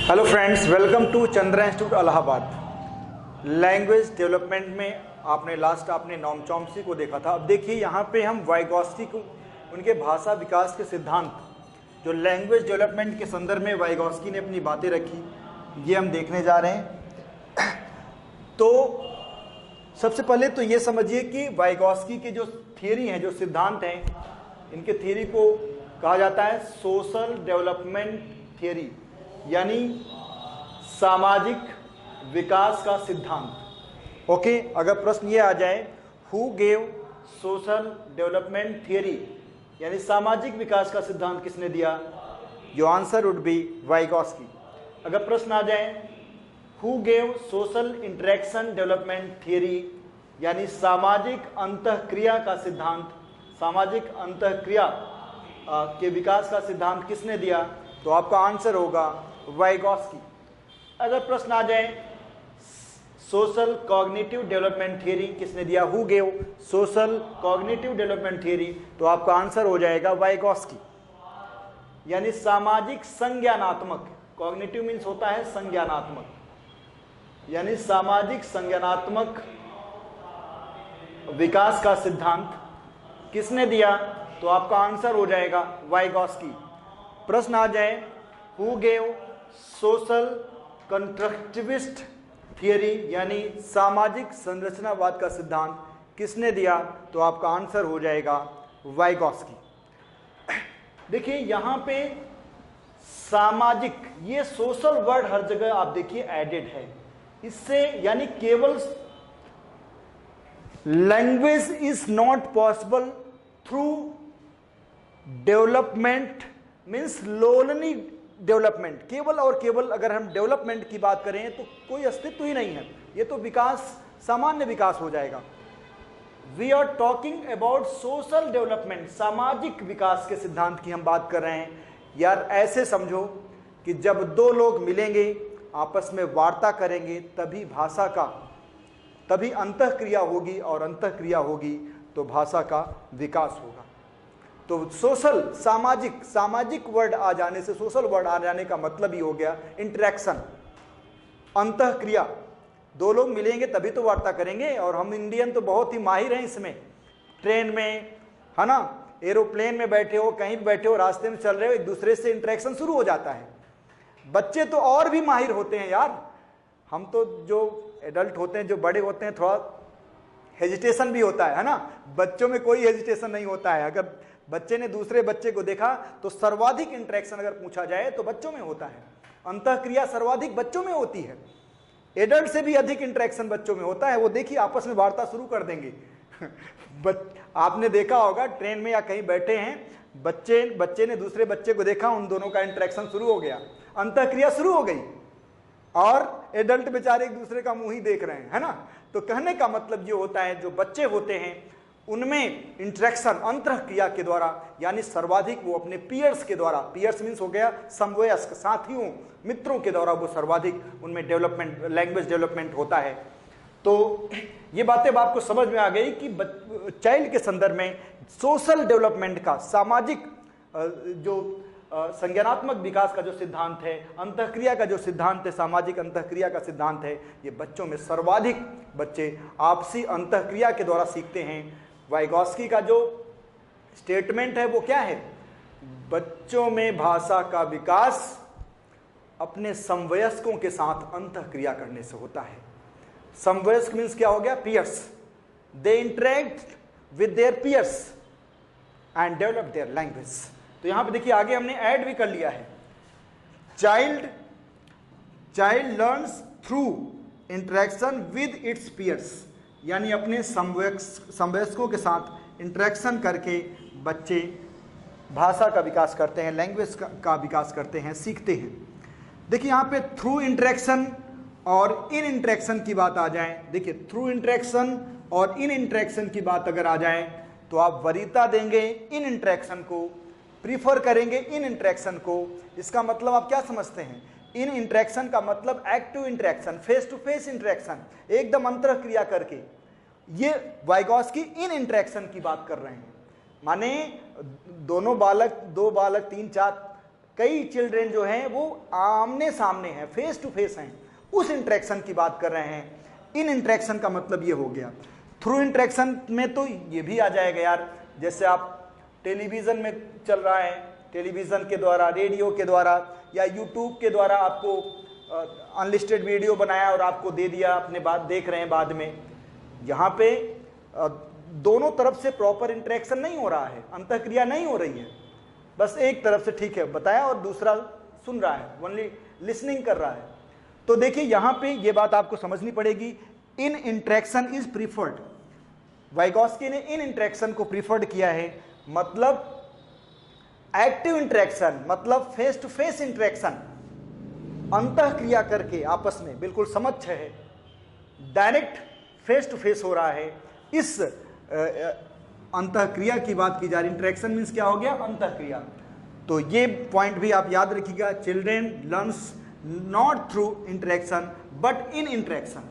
Hello friends, welcome to Chandra institute Allahabad. Language development में आपने Noam Chomsky को देखा था। अब देखिए यहाँ पे हम वाइगॉस्की को उनके भाषा विकास के सिद्धांत जो लैंग्वेज डेवलपमेंट के संदर्भ में वाइगॉस्की ने अपनी बातें रखी, ये हम देखने जा रहे हैं। तो सबसे पहले तो ये समझिए कि वाइगॉस्की के जो थियरी हैं, जो सिद्धांत हैं, इनके थियरी को कहा जाता है सोशल डेवलपमेंट थियरी, यानी सामाजिक विकास का सिद्धांत। ओके, अगर प्रश्न ये आ जाए who gave social development theory, यानी सामाजिक विकास का सिद्धांत किसने दिया, your answer would be Vygotsky. अगर प्रश्न आ जाए who gave social interaction development theory, यानी सामाजिक अंतःक्रिया का सिद्धांत, सामाजिक अंतःक्रिया के विकास का सिद्धांत किसने दिया, तो आपका आंसर होगा वाइगॉस्की। अगर प्रश्न आ जाए सोशल कॉग्निटिव डेवलपमेंट थियरी किसने दिया, who gave social cognitive development theory, तो आपका आंसर हो जाएगा वाइगॉस्की। यानी सामाजिक संज्ञानात्मक, कॉग्निटिव मीन्स होता है संज्ञानात्मक, यानी सामाजिक संज्ञानात्मक विकास का सिद्धांत किसने दिया, तो आपका आंसर हो जाएगा वाइगॉस्की। प्रश्न आ जाए who gave social constructivist theory, यानी सामाजिक संरचनावाद का सिद्धांत किसने दिया, तो आपका आंसर हो जाएगा वाइगॉस्की। देखिए यहां पे सामाजिक, ये सोशल वर्ड हर जगह आप देखिए एडेड है, इससे यानी केवल language is not possible through development means lonely development, केवल और केवल अगर हम डेवलपमेंट की बात करें तो कोई अस्तित्व ही नहीं है, ये तो विकास, सामान्य विकास हो जाएगा। We are talking about social development, सामाजिक विकास के सिद्धांत की हम बात कर रहे हैं। यार ऐसे समझो कि जब दो लोग मिलेंगे, आपस में वार्ता करेंगे, तभी भाषा का, तभी अंतःक्रिया होगी, और अंतःक्रिया होगी तो भाषा का विकास होगा। तो सोशल, सामाजिक, सामाजिक वर्ड आ जाने से, सोशल वर्ड आ जाने का मतलब ही हो गया इंटरेक्शन, अंतःक्रिया। दो लोग मिलेंगे तभी तो वार्ता करेंगे, और हम इंडियन तो बहुत ही माहिर हैं इसमें। ट्रेन में, है ना, एरोप्लेन में बैठे हो, कहीं भी बैठे हो, रास्ते में चल रहे हो, एक दूसरे से इंटरेक्शन शुरू हो जाता है। बच्चे तो और भी माहिर होते हैं यार, हम तो जो एडल्ट होते हैं, जो बड़े होते हैं, थोड़ा हेजिटेशन भी होता है ना। बच्चों में कोई हेजिटेशन नहीं होता है। अगर बच्चे ने दूसरे बच्चे को देखा तो सर्वाधिक इंटरेक्शन अगर पूछा जाए तो बच्चों में होता है, अंतःक्रिया सर्वाधिक बच्चों में होती है। एडल्ट से भी अधिक इंटरेक्शन बच्चों में होता है। वो देखिए आपस में वार्ता शुरू कर देंगे। आपने देखा होगा ट्रेन में या कहीं बैठे हैं, बच्चे ने दूसरे बच्चे को देखा, उन दोनों का इंटरेक्शन शुरू हो गया, अंतःक्रिया शुरू हो गई, और एडल्ट बेचारे एक दूसरे का मुंह ही देख रहे हैं, है ना। तो कहने का मतलब ये होता है जो बच्चे होते हैं उनमें इंटरेक्शन अंतःक्रिया के द्वारा, यानी सर्वाधिक वो अपने पीयर्स के द्वारा, पीयर्स मीन्स हो गया समवयस्क, साथियों, मित्रों के द्वारा वो सर्वाधिक उनमें डेवलपमेंट, लैंग्वेज डेवलपमेंट होता है। तो ये बातें आपको समझ में आ गई कि चाइल्ड के संदर्भ में सोशल डेवलपमेंट का, सामाजिक जो संज्ञानात्मक विकास का जो सिद्धांत है, अंतःक्रिया का जो सिद्धांत है, सामाजिक अंतःक्रिया का सिद्धांत है, ये बच्चों में सर्वाधिक बच्चे आपसी अंतःक्रिया के द्वारा सीखते हैं। वाइगॉस्की का जो स्टेटमेंट है वो क्या है, बच्चों में भाषा का विकास अपने समवयस्कों के साथ अंतःक्रिया करने से होता है। समवयस्क मीन्स क्या हो गया, peers, they interact with their peers and develop their language. तो यहां पे देखिए आगे हमने ऐड भी कर लिया है, child learns through interaction with its peers, यानी अपने समवयस्कों के साथ इंटरेक्शन करके बच्चे भाषा का विकास करते हैं, लैंग्वेज का विकास करते हैं, सीखते हैं। देखिए यहाँ पे थ्रू इंटरेक्शन और इन इंटरेक्शन की बात आ जाए, देखिए थ्रू इंटरेक्शन और इन इंटरेक्शन की बात अगर आ जाए तो आप वरीयता देंगे इन इंटरेक्शन को, प्रीफर करेंगे इन इंटरेक्शन को। इसका मतलब आप क्या समझते हैं, इन इंटरेक्शन का मतलब active interaction, face to face interaction, एकदम अंतःक्रिया करके। ये वाइगॉस्की इन इंटरेक्शन की बात कर रहे हैं, माने दो बालक 3 4 कई चिल्ड्रेन जो हैं वो आमने सामने हैं, फेस टू फेस हैं, उस इंटरेक्शन की बात कर रहे हैं। इन इंटरेक्शन का मतलब ये हो गया। थ्रू इंटरेक्शन में तो ये भी आ जाएगा यार, जैसे आप टेलीविज़न में चल रहा है, टेलीविज़न के द्वारा, रेडियो के द्वारा या यूट्यूब के द्वारा आपको अनलिस्टेड वीडियो बनाया और आपको दे दिया, अपने बात देख रहे हैं बाद में। यहाँ पे दोनों तरफ से प्रॉपर इंटरेक्शन नहीं हो रहा है, अंतःक्रिया नहीं हो रही है, बस एक तरफ से ठीक है बताया और दूसरा सुन रहा है, ओनली लिसनिंग कर रहा है। तो देखिए यहाँ पे ये बात आपको समझनी पड़ेगी, इन इंटरेक्शन इज प्रीफर्ड। वाइगॉस्की ने इन इंटरेक्शन को प्रीफर्ड किया है, मतलब एक्टिव इंटरेक्शन, मतलब फेस टू फेस इंटरेक्शन, अंतःक्रिया करके आपस में बिल्कुल समक्ष है, डायरेक्ट फेस टू फेस हो रहा है। इस अंतःक्रिया की बात की जा रही। इंटरेक्शन मीन्स क्या हो गया? अंतःक्रिया। तो ये पॉइंट भी आप याद रखिएगा, children learns not through interaction but in interaction,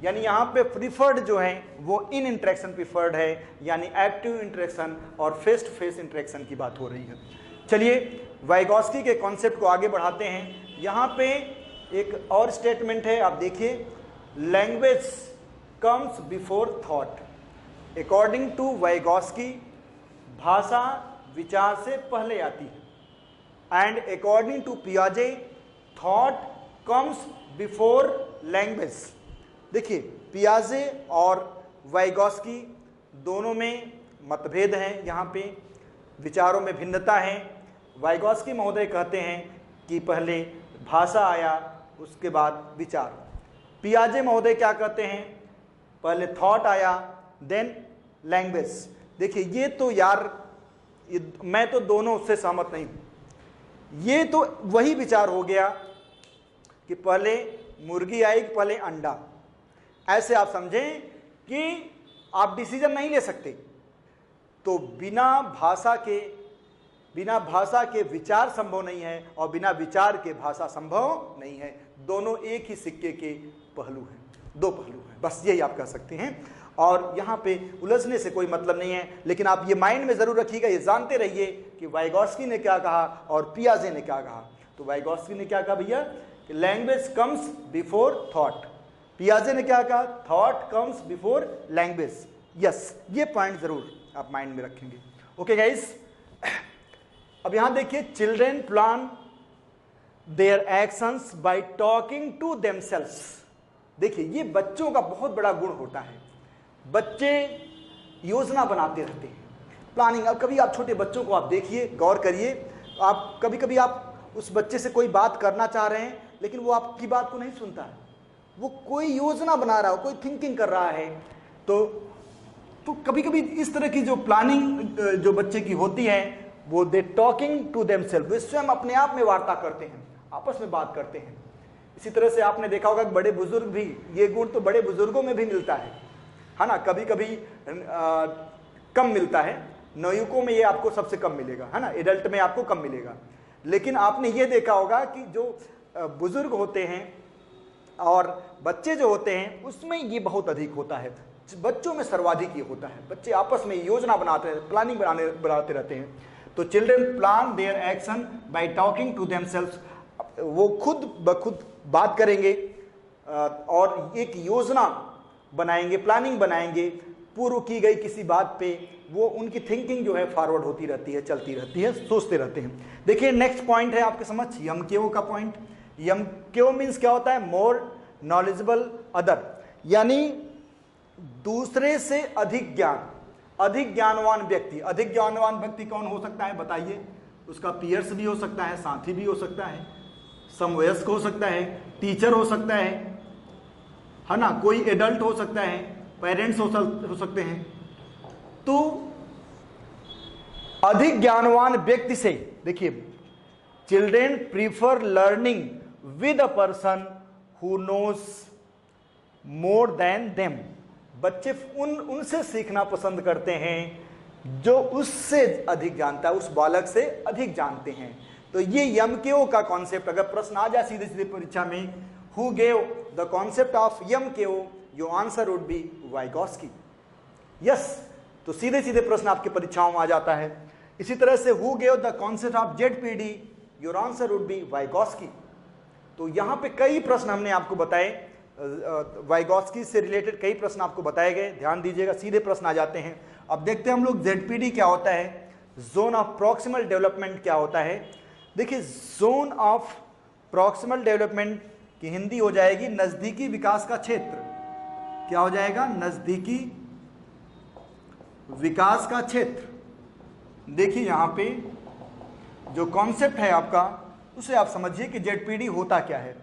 यानी यहाँ पे प्रीफर्ड जो है वो इन इंटरेक्शन प्रीफर्ड है, यानी एक्टिव इंटरेक्शन और फेस टू फेस इंटरेक्शन की बात हो रही है। चलिए वाइगॉस्की के कॉन्सेप्ट को आगे बढ़ाते हैं। यहाँ पे एक और स्टेटमेंट है, आप देखिए, language comes before thought. According to Vygotsky भाषा विचार से पहले आती है, एंड अकॉर्डिंग टू पियाजे थॉट कम्स बिफोर लैंग्वेज। देखिए पियाजे और वाइगॉस्की दोनों में मतभेद हैं, यहाँ पे विचारों में भिन्नता है। वाइगॉस्की महोदय कहते हैं कि पहले भाषा आया उसके बाद विचार। पियाजे महोदय क्या कहते हैं? पहले थॉट आया देन लैंग्वेज। देखिए ये तो यार मैं तो दोनों से सहमत नहीं हूँ। ये तो वही विचार हो गया कि पहले मुर्गी आई कि पहले अंडा, ऐसे आप समझें कि आप डिसीजन नहीं ले सकते। तो बिना भाषा के विचार संभव नहीं है और बिना विचार के भाषा संभव नहीं है। दोनों एक ही सिक्के के पहलू हैं, दो पहलू हैं, बस यही आप कह सकते हैं। और यहाँ पे उलझने से कोई मतलब नहीं है, लेकिन आप ये माइंड में जरूर रखिएगा, ये जानते रहिए कि वाइगॉस्की ने क्या कहा और पियाजे ने क्या कहा। तो वाइगॉस्की ने क्या कहा भैया कि लैंग्वेज कम्स बिफोर थॉट। पियाजे ने क्या कहा? Thought comes before language. Yes, ये पॉइंट जरूर आप माइंड में रखेंगे। ओके गाइस, अब यहां देखिए, children plan their actions by talking to themselves. देखिए ये बच्चों का बहुत बड़ा गुण होता है, बच्चे योजना बनाते रहते हैं, प्लानिंग। अब कभी आप छोटे बच्चों को आप देखिए, गौर करिए, आप कभी आप उस बच्चे से कोई बात करना चाह रहे हैं लेकिन वो आपकी बात को नहीं सुनता है, वो कोई योजना बना रहा हो, कोई थिंकिंग कर रहा है। तो कभी कभी इस तरह की जो प्लानिंग जो बच्चे की होती है वो दे टॉकिंग टू देमसेल्फ, वे स्वयं अपने आप में वार्ता करते हैं, आपस में बात करते हैं। इसी तरह से आपने देखा होगा कि बड़े बुजुर्ग भी, ये गुण तो बड़े बुजुर्गों में भी मिलता है ना, कभी कभी कम मिलता है, नवयुवकों में ये आपको सबसे कम मिलेगा, है ना, एडल्ट में आपको कम मिलेगा। लेकिन आपने ये देखा होगा कि जो बुजुर्ग होते हैं और बच्चे जो होते हैं उसमें ये बहुत अधिक होता है, बच्चों में सर्वाधिक ये होता है। बच्चे आपस में योजना बनाते हैं, प्लानिंग बनाते रहते हैं। तो children plan their action by talking to themselves, वो खुद ब खुद बात करेंगे और एक योजना बनाएंगे, प्लानिंग बनाएंगे, पूर्व की गई किसी बात पे वो उनकी थिंकिंग जो है फॉरवर्ड होती रहती है, चलती रहती है, सोचते रहते हैं। देखिए नेक्स्ट पॉइंट है आपके समझ, यमकेओ का पॉइंट। यमकेओ मीन्स क्या होता है? मोर नॉलेजेबल अदर, यानी दूसरे से अधिक ज्ञान, अधिक ज्ञानवान व्यक्ति। अधिक ज्ञानवान व्यक्ति कौन हो सकता है बताइए? उसका पीयर्स भी हो सकता है, साथी भी हो सकता है, समवयस्क हो सकता है, टीचर हो सकता है ना, कोई एडल्ट हो सकता है, पेरेंट्स हो सकते हैं। तो अधिक ज्ञानवान व्यक्ति से, देखिए, children prefer learning with a person who knows more than them. बच्चे उनसे सीखना पसंद करते हैं जो उससे अधिक जानता है, उस बालक से अधिक जानते हैं। तो ये यमकेओ का कॉन्सेप्ट, अगर प्रश्न आ जाए सीधे सीधे परीक्षा में, who gave the concept of MKO, your answer would be Vygotsky. Yes, तो सीधे सीधे प्रश्न आपकी परीक्षाओं में आ जाता है। इसी तरह से who gave the concept of ZPD, your answer would be Vygotsky. तो यहां पे कई प्रश्न हमने आपको बताए, वाइगॉस्की से रिलेटेड कई प्रश्न आपको बताए गए, ध्यान दीजिएगा, सीधे प्रश्न आ जाते हैं। अब देखते हैं हम लोग ZPD क्या होता है, जोन ऑफ प्रॉक्सिमल डेवलपमेंट क्या होता है। देखिए जोन ऑफ प्रॉक्सिमल डेवलपमेंट की हिंदी हो जाएगी नजदीकी विकास का क्षेत्र। क्या हो जाएगा, नजदीकी विकास का क्षेत्र। देखिए यहां पे जो कॉन्सेप्ट है आपका उसे आप समझिए कि ZPD होता क्या है।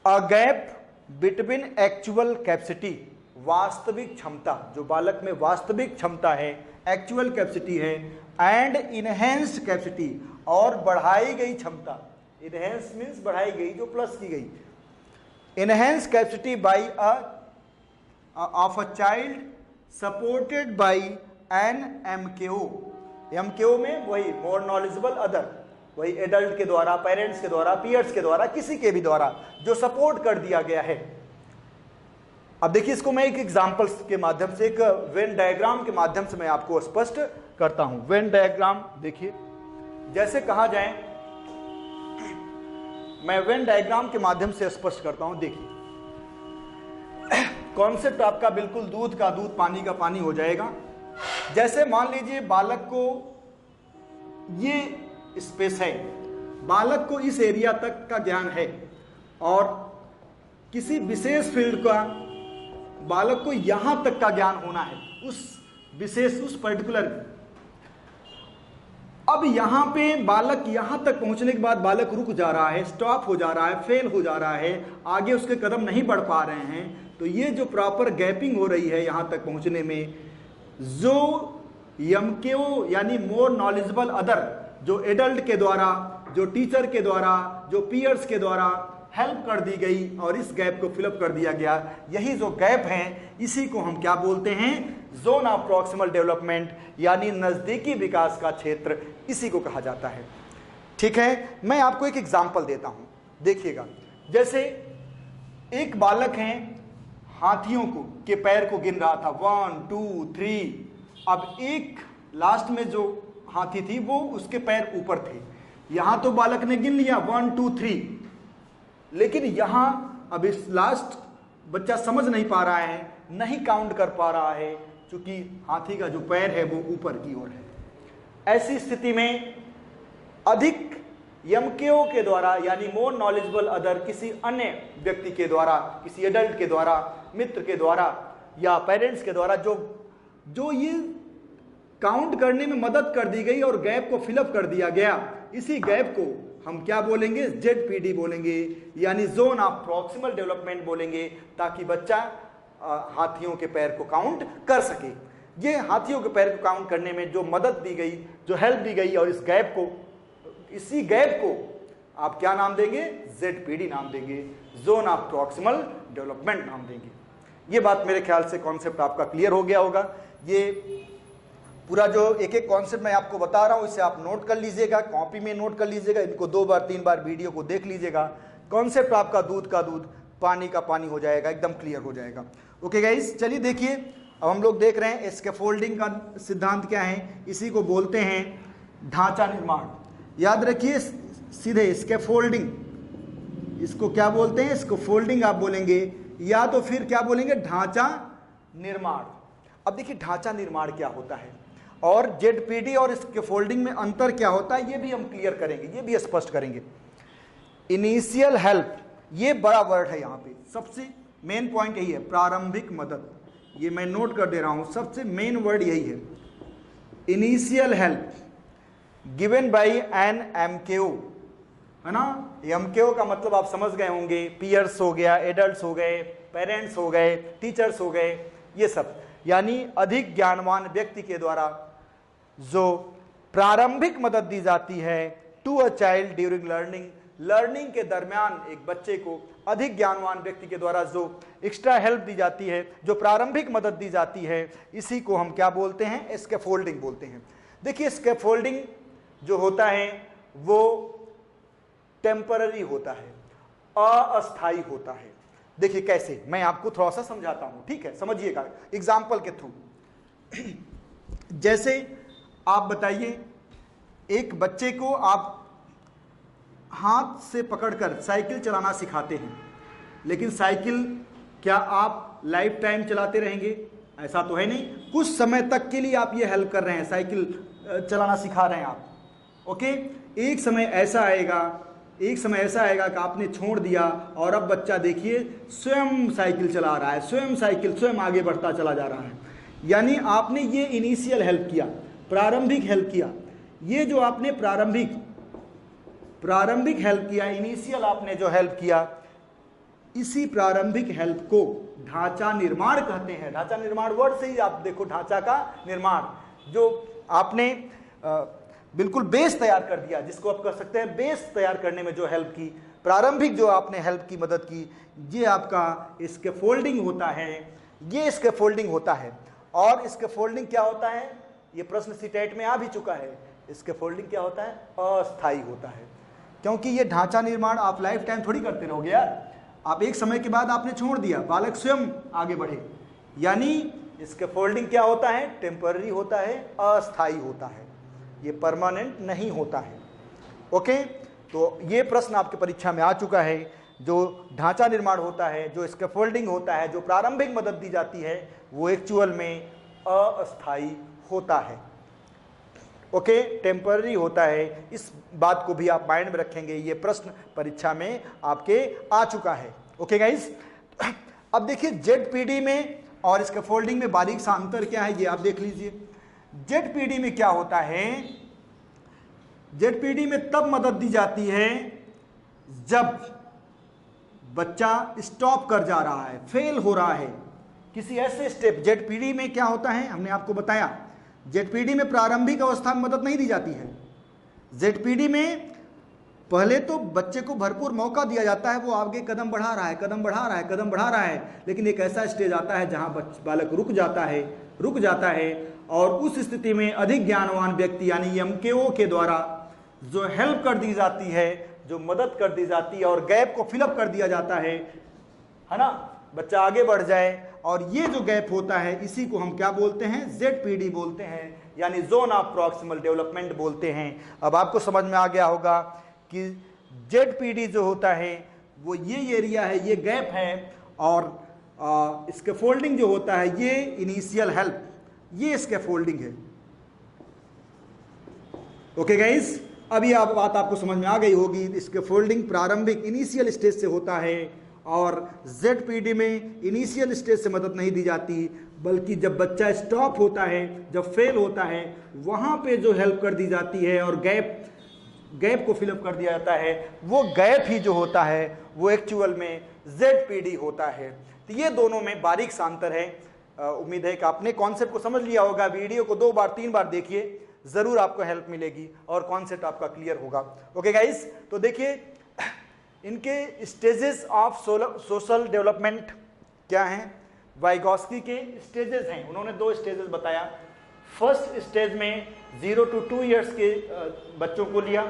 A gap between actual capacity, वास्तविक क्षमता, जो बालक में वास्तविक क्षमता है, एक्चुअल कैपेसिटी है, एंड इनहेंस्ड कैपेसिटी, और बढ़ाई गई क्षमता। इनहेंस मीन्स बढ़ाई गई, जो प्लस की गई। Enhance capacity by of a child supported by an MKO। MKO में वही मोर नॉलेजेबल अदर, वही एडल्ट के द्वारा, पेरेंट्स के द्वारा, पीयर्स के द्वारा, किसी के भी द्वारा जो सपोर्ट कर दिया गया है। अब देखिए इसको मैं एक एग्जांपल्स के माध्यम से, एक वेन डायग्राम के माध्यम से मैं आपको स्पष्ट करता हूं। वेन डायग्राम देखिए, जैसे कहा जाए, मैं वेन डायग्राम के माध्यम से स्पष्ट करता हूं। देखिए कॉन्सेप्ट आपका बिल्कुल दूध का दूध, पानी का पानी हो जाएगा। जैसे मान लीजिए बालक को ये स्पेस है, बालक को इस एरिया तक का ज्ञान है, और किसी विशेष फील्ड का बालक को यहां तक का ज्ञान होना है, उस विशेष, उस पर्टिकुलर। अब यहां पे बालक यहां तक पहुंचने के बाद बालक रुक जा रहा है, स्टॉप हो जा रहा है, फेल हो जा रहा है, आगे उसके कदम नहीं बढ़ पा रहे हैं। तो ये जो प्रॉपर गैपिंग हो रही है यहां तक पहुंचने में, जो MKO यानी मोर नॉलेजेबल अदर, जो एडल्ट के द्वारा, जो टीचर के द्वारा, जो पीयर्स के द्वारा हेल्प कर दी गई और इस गैप को फिलअप कर दिया गया, यही जो गैप है इसी को हम क्या बोलते हैं, जोन ऑफ प्रॉक्सिमल डेवलपमेंट, यानी नजदीकी विकास का क्षेत्र, इसी को कहा जाता है। ठीक है, मैं आपको एक एग्जांपल देता हूं, देखिएगा। जैसे एक बालक है, हाथियों को के पैर को गिन रहा था, 1 2 3। अब एक लास्ट में जो हाथी थी वो उसके पैर ऊपर थे। यहां तो बालक ने गिन लिया 1 2 3, लेकिन यहां अब इस लास्ट बच्चा समझ नहीं पा रहा है, नहीं काउंट कर पा रहा है, क्योंकि हाथी का जो पैर है वो ऊपर की ओर है। ऐसी स्थिति में अधिक MKO के द्वारा, यानी मोर नॉलेजेबल अदर, किसी अन्य व्यक्ति के द्वारा, किसी एडल्ट के द्वारा, मित्र के द्वारा या पेरेंट्स के द्वारा जो ये काउंट करने में मदद कर दी गई और गैप को फिलअप कर दिया गया, इसी गैप को हम क्या बोलेंगे, ZPD बोलेंगे, यानी जोन ऑफ प्रॉक्सिमल डेवलपमेंट बोलेंगे, ताकि बच्चा हाथियों के पैर को काउंट कर सके। ये हाथियों के पैर को काउंट करने में जो मदद दी गई, जो हेल्प दी गई, और इस गैप को, इसी गैप को आप क्या नाम देंगे, ZPD नाम देंगे, जोन ऑफ प्रॉक्सिमल डेवलपमेंट नाम देंगे। ये बात मेरे ख्याल से कॉन्सेप्ट आपका क्लियर हो गया होगा। ये पूरा जो एक एक कॉन्सेप्ट मैं आपको बता रहा हूं, इसे आप नोट कर लीजिएगा, कॉपी में नोट कर लीजिएगा, इनको 2 बार 3 बार वीडियो को देख लीजिएगा। कॉन्सेप्ट आपका दूध का दूध, पानी का पानी हो जाएगा, एकदम क्लियर हो जाएगा। ओके गाइस, चलिए देखिए, अब हम लोग देख रहे हैं स्कैफोल्डिंग का सिद्धांत क्या है, इसी को बोलते हैं ढांचा निर्माण। याद रखिए सीधे स्कैफोल्डिंग, इसको क्या बोलते हैं, स्कैफोल्डिंग आप बोलेंगे, या तो फिर क्या बोलेंगे, ढांचा निर्माण। अब देखिए ढांचा निर्माण क्या होता है और ZPD और स्कैफोल्डिंग में अंतर क्या होता है, ये भी हम क्लियर करेंगे, ये भी स्पष्ट करेंगे। इनिशियल हेल्प, ये बड़ा वर्ड है, यहाँ पे सबसे मेन पॉइंट यही है, प्रारंभिक मदद। ये मैं नोट कर दे रहा हूं, सबसे मेन वर्ड यही है, initial help given by an MKO, है ना। MKO का मतलब आप समझ गए होंगे, पीयर्स हो गया, एडल्ट्स हो गए, पेरेंट्स हो गए, टीचर्स हो गए, ये सब, यानी अधिक ज्ञानवान व्यक्ति के द्वारा जो प्रारंभिक मदद दी जाती है to a child during learning, learning के दरमियान एक बच्चे को अधिक ज्ञानवान व्यक्ति के द्वारा जो एक्स्ट्रा हेल्प दी जाती है, जो प्रारंभिक मदद दी जाती है, इसी को हम क्या बोलते हैं, स्कैफोल्डिंग बोलते हैं। देखिए स्कैफोल्डिंग जो होता है वो टेम्पररी होता है, अस्थायी होता है। देखिए कैसे, मैं आपको थोड़ा सा समझाता हूं, ठीक है, समझिएगा एग्जाम्पल के थ्रू। जैसे आप बताइए, एक बच्चे को आप हाथ से पकड़कर साइकिल चलाना सिखाते हैं, लेकिन साइकिल क्या आप लाइफ टाइम चलाते रहेंगे? ऐसा तो है नहीं, कुछ समय तक के लिए आप ये हेल्प कर रहे हैं, साइकिल चलाना सिखा रहे हैं आप, ओके। एक समय ऐसा आएगा कि आपने छोड़ दिया और अब बच्चा देखिए स्वयं साइकिल चला रहा है, स्वयं आगे बढ़ता चला जा रहा है। यानी आपने ये इनिशियल हेल्प किया, प्रारंभिक हेल्प किया। ये जो आपने प्रारंभिक हेल्प किया, इनिशियल आपने जो हेल्प किया, इसी प्रारंभिक हेल्प को ढांचा निर्माण कहते हैं। ढांचा निर्माण वर्ड से ही आप देखो, ढांचा का निर्माण, जो आपने बिल्कुल बेस तैयार कर दिया, जिसको आप कह सकते हैं बेस तैयार करने में जो हेल्प की, प्रारंभिक जो आपने हेल्प की, मदद की, ये आपका स्कैफोल्डिंग होता है। ये स्कैफोल्डिंग होता है। और स्कैफोल्डिंग क्या होता है? ये प्रश्न सीटेट में आ भी चुका है। स्कैफोल्डिंग क्या होता है? अस्थायी होता है, क्योंकि ये ढांचा निर्माण आप लाइफ टाइम थोड़ी करते रहोगे यार। आप एक समय के बाद आपने छोड़ दिया, बालक स्वयं आगे बढ़े। यानी स्कैफोल्डिंग क्या होता है? टेम्पररी होता है, अस्थायी होता है, ये परमानेंट नहीं होता है, ओके। तो ये प्रश्न आपके परीक्षा में आ चुका है। जो ढांचा निर्माण होता है, जो स्कैफोल्डिंग होता है, जो प्रारंभिक मदद दी जाती है, वो एक्चुअल में अस्थायी होता है, ओके, टेम्पररी होता है। इस बात को भी आप माइंड में रखेंगे, ये प्रश्न परीक्षा में आपके आ चुका है, ओके गाइस। अब देखिए जेडपीडी में और स्कैफोल्डिंग में बारीक सा अंतर क्या है, ये आप देख लीजिए। जेडपीडी में क्या होता है? जेडपीडी में तब मदद दी जाती है जब बच्चा स्टॉप कर जा रहा है, फेल हो रहा है किसी ऐसे स्टेप। जेडपीडी में क्या होता है, हमने आपको बताया, जेडपीडी में प्रारंभिक अवस्था में मदद नहीं दी जाती है। जेडपीडी में पहले तो बच्चे को भरपूर मौका दिया जाता है, वो आगे कदम बढ़ा रहा है, लेकिन एक ऐसा स्टेज आता है जहां बालक रुक जाता है और उस स्थिति में अधिक ज्ञानवान व्यक्ति यानी एमकेओ के द्वारा जो हेल्प कर दी जाती है, जो मदद कर दी जाती है और गैप को फिलअप कर दिया जाता है ना, बच्चा आगे बढ़ जाए। और ये जो गैप होता है, इसी को हम क्या बोलते हैं? जेडपीडी बोलते हैं, यानी जोन ऑफ प्रॉक्सिमल डेवलपमेंट बोलते हैं। अब आपको समझ में आ गया होगा कि जेडपीडी जो होता है वो ये एरिया है, ये गैप है, और स्कैफोल्डिंग जो होता है ये इनिशियल हेल्प, ये स्कैफोल्डिंग है, ओके गाइस। अभी आप बात आपको समझ में आ गई होगी। स्कैफोल्डिंग प्रारंभिक इनिशियल स्टेज से होता है और जेडपीडी में इनिशियल स्टेज से मदद नहीं दी जाती, बल्कि जब बच्चा स्टॉप होता है, जब फेल होता है, वहां पे जो हेल्प कर दी जाती है और गैप को फिलअप कर दिया जाता है, वो गैप ही जो होता है वो एक्चुअल में जेडपीडी होता है। तो ये दोनों में बारीक सा अंतर है। उम्मीद है कि आपने कॉन्सेप्ट को समझ लिया होगा। वीडियो को 2 बार 3 बार देखिए, जरूर आपको हेल्प मिलेगी और कॉन्सेप्ट आपका क्लियर होगा, ओके गाइस। तो देखिए इनके स्टेजेस ऑफ सोशल डेवलपमेंट क्या हैं? वाइगॉस्की के स्टेजेस हैं, उन्होंने 2 स्टेजेस बताया। फर्स्ट स्टेज में 0 to 2 ईयर्स के बच्चों को लिया।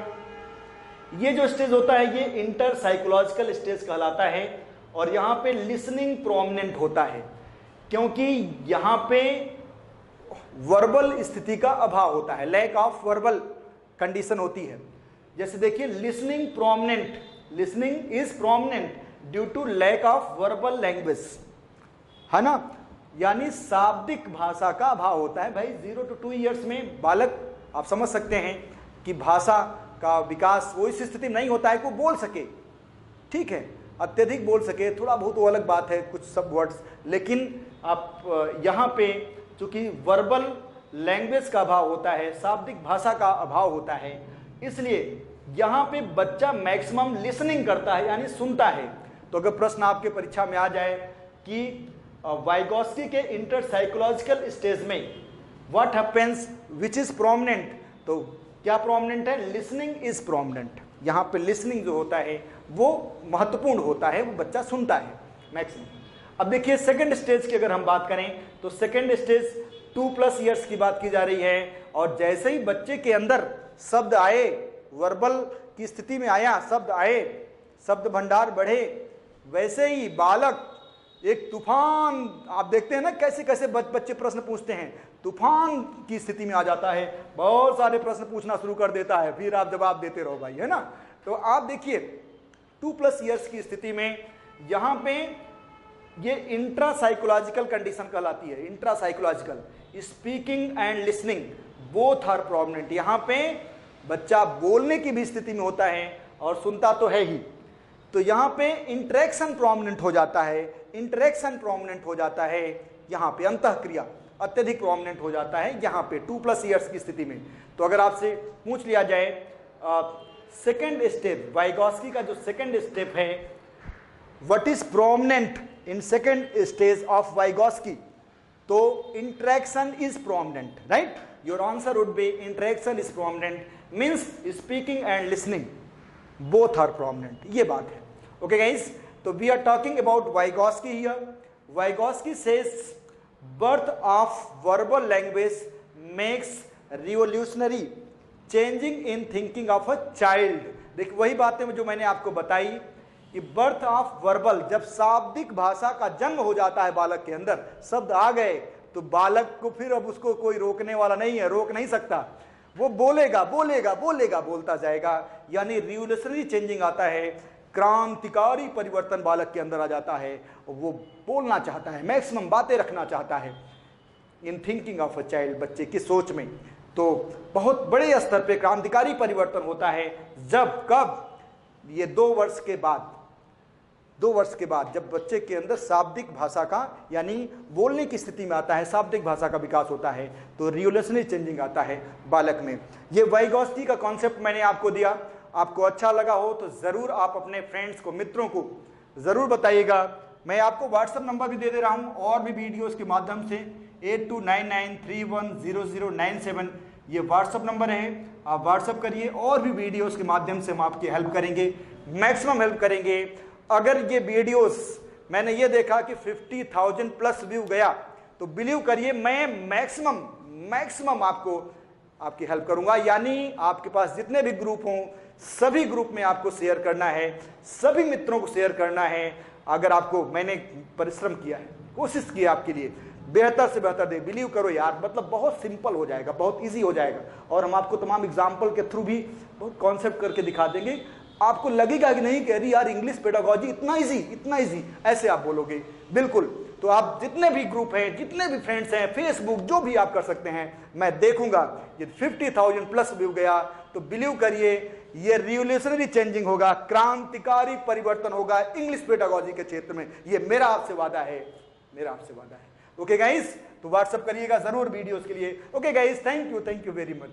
ये जो स्टेज होता है ये इंटर साइकोलॉजिकल स्टेज कहलाता है और यहाँ पे लिसनिंग प्रोमिनेंट होता है, क्योंकि यहाँ पे वर्बल स्थिति का अभाव होता है, लैक ऑफ वर्बल कंडीशन होती है। जैसे देखिए listening is prominent due to lack of verbal language, है ना, यानी शाब्दिक भाषा का अभाव होता है। भाई 0 to 2 ईयर्स में बालक, आप समझ सकते हैं कि भाषा का विकास वो इस स्थिति में नहीं होता है कि वो बोल सके, ठीक है, अत्यधिक बोल सके, थोड़ा बहुत वो अलग बात है, कुछ सब वर्ड्स, लेकिन आप यहाँ पे चूंकि वर्बल लैंग्वेज का अभाव होता है, शाब्दिक भाषा का अभाव होता है, इसलिए यहाँ पे बच्चा मैक्सिमम लिसनिंग करता है, यानी सुनता है। तो अगर प्रश्न आपके परीक्षा में आ जाए कि वाइगॉस्की के इंटर साइकोलॉजिकल स्टेज में what happens which is prominent, तो क्या प्रोमिनेंट है? Listening is prominent. यहाँ पे लिसनिंग जो होता है वो महत्वपूर्ण होता है, वो बच्चा सुनता है मैक्सिमम। अब देखिए सेकंड स्टेज की अगर हम बात करें तो सेकंड स्टेज 2+ ईयर्स की बात की जा रही है, और जैसे ही बच्चे के अंदर शब्द आए, वर्बल की स्थिति में आया, शब्द आए, शब्द भंडार बढ़े, वैसे ही बालक एक तूफान, आप देखते हैं ना कैसे कैसे बच्चे प्रश्न पूछते हैं, तूफान की स्थिति में आ जाता है, बहुत सारे प्रश्न पूछना शुरू कर देता है, फिर आप जवाब देते रहो भाई, है ना। तो आप देखिए 2+ ईयर्स की स्थिति में यहां पे ये इंट्रा साइकोलॉजिकल कंडीशन कहलाती है। Intra psychological, speaking and listening both are prominent. यहां पे बच्चा बोलने की भी स्थिति में होता है और सुनता तो है ही, तो यहां पे इंटरेक्शन प्रोमिनेंट हो जाता है। इंटरेक्शन प्रोमिनेंट हो जाता है यहां पे, अंतःक्रिया अत्यधिक प्रोमिनेंट हो जाता है यहां पे 2+ ईयर्स की स्थिति में। तो अगर आपसे पूछ लिया जाए सेकेंड स्टेप, वाइगॉस्की का जो सेकेंड स्टेप है, what is prominent in second stage of Vygotsky, तो interaction is prominent, right? Your answer would be interaction is prominent, means speaking and listening both are prominent, ये बात है। Okay guys, तो we are talking about Vygotsky here. Vygotsky says birth of verbal language makes revolutionary changing in thinking of a child। देखिए वही बातें जो मैंने आपको बताई कि बर्थ ऑफ वर्बल, जब शाब्दिक भाषा का जन्म हो जाता है बालक के अंदर, शब्द आ गए तो बालक को फिर अब उसको कोई रोकने वाला नहीं है, रोक नहीं सकता, वो बोलेगा बोलेगा बोलेगा, बोलता जाएगा। यानी रिवोल्यूशनरी चेंजिंग आता है, क्रांतिकारी परिवर्तन बालक के अंदर आ जाता है। वो बोलना चाहता है, मैक्सिमम बातें रखना चाहता है in thinking of a child, बच्चे की सोच में। तो बहुत बड़े स्तर पे क्रांतिकारी परिवर्तन होता है जब, कब, ये 2 वर्ष के बाद, 2 वर्ष के बाद जब बच्चे के अंदर शाब्दिक भाषा का यानी बोलने की स्थिति में आता है, शाब्दिक भाषा का विकास होता है, तो रिवोल्यूशनरी चेंजिंग आता है बालक में। ये वाइगॉस्की का कॉन्सेप्ट मैंने आपको दिया। आपको अच्छा लगा हो तो जरूर आप अपने फ्रेंड्स को, मित्रों को जरूर बताइएगा। मैं आपको व्हाट्सएप नंबर भी दे दे रहा हूं और भी वीडियोस के माध्यम से 8299310097 ये व्हाट्सएप नंबर है, आप व्हाट्सएप करिए और भी वीडियोस के माध्यम से हम आपकी हेल्प करेंगे, मैक्सिमम हेल्प करेंगे। अगर ये वीडियोस मैंने ये देखा कि 50,000 प्लस व्यू गया तो बिलीव करिए मैं मैक्सिमम आपको आपकी हेल्प करूंगा। यानी आपके पास जितने भी ग्रुप हों सभी ग्रुप में आपको शेयर करना है, सभी मित्रों को शेयर करना है। अगर आपको, मैंने परिश्रम किया है, कोशिश की आपके लिए बेहतर से बेहतर दे, बिलीव करो यार, मतलब बहुत सिंपल हो जाएगा, बहुत इजी हो जाएगा। और हम आपको तमाम एग्जाम्पल के थ्रू भी बहुत कॉन्सेप्ट करके दिखा देंगे। आपको लगेगा कि नहीं, कह रही यार इंग्लिश पेडागोजी इतना इजी, ऐसे आप बोलोगे। बिल्कुल, तो आप जितने भी ग्रुप हैं, जितने भी फ्रेंड्स हैं, फेसबुक, जो भी आप कर सकते हैं, मैं देखूंगा। ये 50,000 प्लस व्यू गया तो बिलीव करिए ये रिवोल्यूशनरी चेंजिंग होगा, क्रांतिकारी परिवर्तन होगा इंग्लिश पेडागोजी के क्षेत्र में। ये मेरा आपसे वादा है, मेरा आपसे वादा है। ओके गाइस, तो व्हाट्सएप करिएगा जरूर वीडियोस के लिए। Okay guys, thank you very much.